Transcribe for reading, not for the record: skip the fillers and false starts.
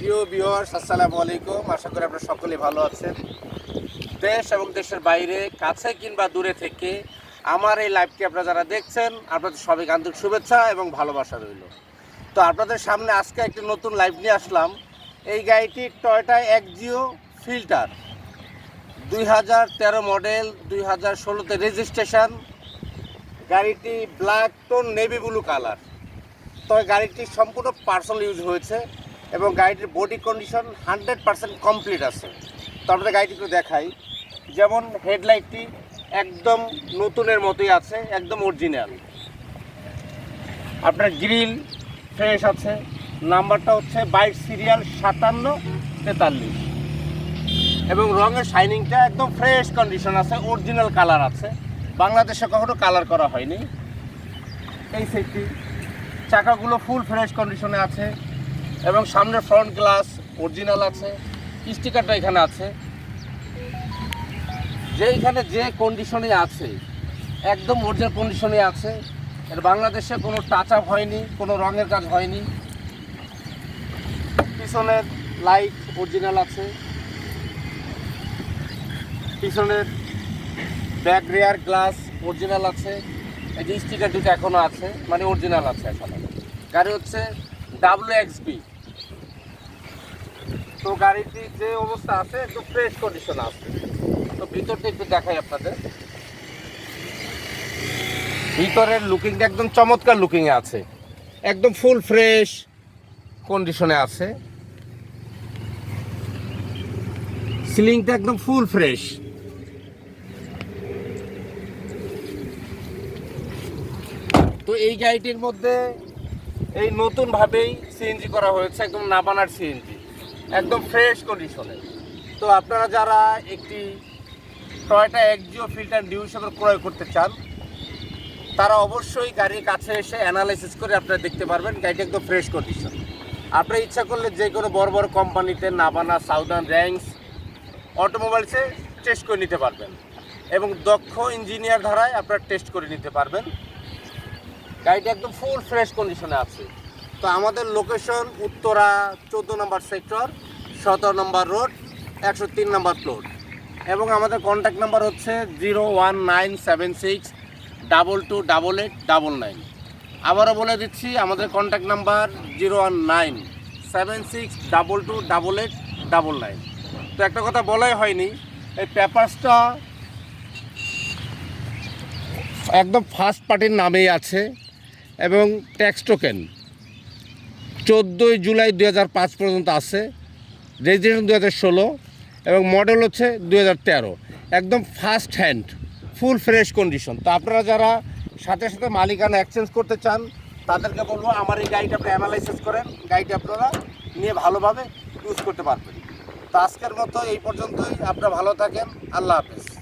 প্রিয় ভিউয়ার্স, আসসালামু আলাইকুম। আশা করি আপনারা সকলেই ভালো আছেন। দেশ এবং দেশের বাইরে, কাছে কিংবা দূরে থেকে আমার এই লাইভটি আপনারা যারা দেখছেন, আপনাদের সবাইকে আন্তরিক শুভেচ্ছা এবং ভালোবাসা রইল। তো আপনাদের সামনে আজকে একটি নতুন লাইভ নিয়ে আসলাম। এই গাড়িটি টয়োটা এক্সিও ফিল্টার 2013 মডেল, 2016তে রেজিস্ট্রেশন। গাড়িটি black tone navy blue colour. তবে গাড়িটি সম্পূর্ণ পার্সোনাল ইউজ হয়েছে এবং গাড়িটির বডি কন্ডিশন 100% কমপ্লিট আছে। তো আপনাদের গাড়িটি একটু দেখাই। যেমন হেডলাইটটি একদম নতুনের মতোই আছে, একদম অরিজিনাল। আপনার গ্রিল ফ্রেশ আছে। নাম্বারটা হচ্ছে 22 সিরিয়াল 5743 এবং রঙের শাইনিংটা একদম ফ্রেশ কন্ডিশন আছে, অরিজিনাল কালার আছে। বাংলাদেশে কখনো কালার করা হয়নি। এই সেটটি চাকাগুলো ফুল ফ্রেশ কন্ডিশনে আছে এবং সামনের ফ্রন্ট গ্লাস অরিজিনাল আছে। স্টিকারটা এখানে আছে, যে এখানে যে কন্ডিশনে আছে একদম অরিজিনাল কন্ডিশনে আছে। এর বাংলাদেশে কোনো টাচ আপ হয়নি, কোনো রঙের কাজ হয়নি। পিছনের লাইট অরিজিনাল আছে, পিছনের ব্যাক রিয়ার গ্লাস অরিজিনাল আছে। এই যে স্টিকার দুটো এখনও আছে, মানে অরিজিনাল আছে এখনো। গাড়ি হচ্ছে WXB। তো গাড়িটি যে অবস্থা আছে একদম ফ্রেশ কন্ডিশন আছে। তো ভিতরটা একটু দেখাই আপনাদের। ভিতরের লুকিংটা একদম চমৎকার লুকিংয়ে আছে, একদম ফুল ফ্রেশ কন্ডিশনে আছে। সিলিংটা একদম ফুল ফ্রেশ। তো এই গাড়িটির মধ্যে এই নতুনভাবেই সিএনজি করা হয়েছে, একদম নাবানার সিএনজি, একদম ফ্রেশ কন্ডিশনে। তো আপনারা যারা একটি টয়োটা এক্সিও ফিল্টার নিউ হিসেবে ক্রয় করতে চান, তারা অবশ্যই গাড়ির কাছে এসে অ্যানালাইসিস করে আপনারা দেখতে পারবেন গাড়িটি একদম ফ্রেশ কন্ডিশন। আপনারা ইচ্ছা করলে যে কোনো বড় বড় কোম্পানিতে, নাবানা, সাউদার্ন, র্যাঙ্কস অটোমোবাইলসে টেস্ট করে নিতে পারবেন এবং দক্ষ ইঞ্জিনিয়ার ধারায় আপনারা টেস্ট করে নিতে পারবেন। গাড়িটি একদম ফুল ফ্রেশ কন্ডিশনে আছে। তো আমাদের লোকেশন উত্তরা 14 নম্বর সেক্টর, 17 নম্বর রোড, 103 নম্বর প্লট এবং আমাদের কন্ট্যাক্ট নাম্বার হচ্ছে 01976228899। আবারও বলে দিচ্ছি, আমাদের কন্ট্যাক্ট নাম্বার 01976228899। তো একটা কথা বলাই হয়নি, এই পেপারসটা একদম ফার্স্ট পার্টির নামেই আছে এবং ট্যাক্স টোকেন 14 জুলাই 2005 পর্যন্ত আছে। রেজিস্ট্রেশন 2016 এবং মডেল হচ্ছে 2013। একদম first hand, full fresh condition. তো আপনারা যারা সাথে সাথে মালিকানা এক্সচেঞ্জ করতে চান, তাদেরকে বলবো আমার এই গাড়িটা আপনি অ্যানালাইসিস করেন, গাড়িটা আপনারা নিয়ে ভালোভাবে ইউজ করতে পারবেন। তো আজকের মতো এই পর্যন্তই। আপনারা ভালো থাকেন। আল্লাহ হাফেজ।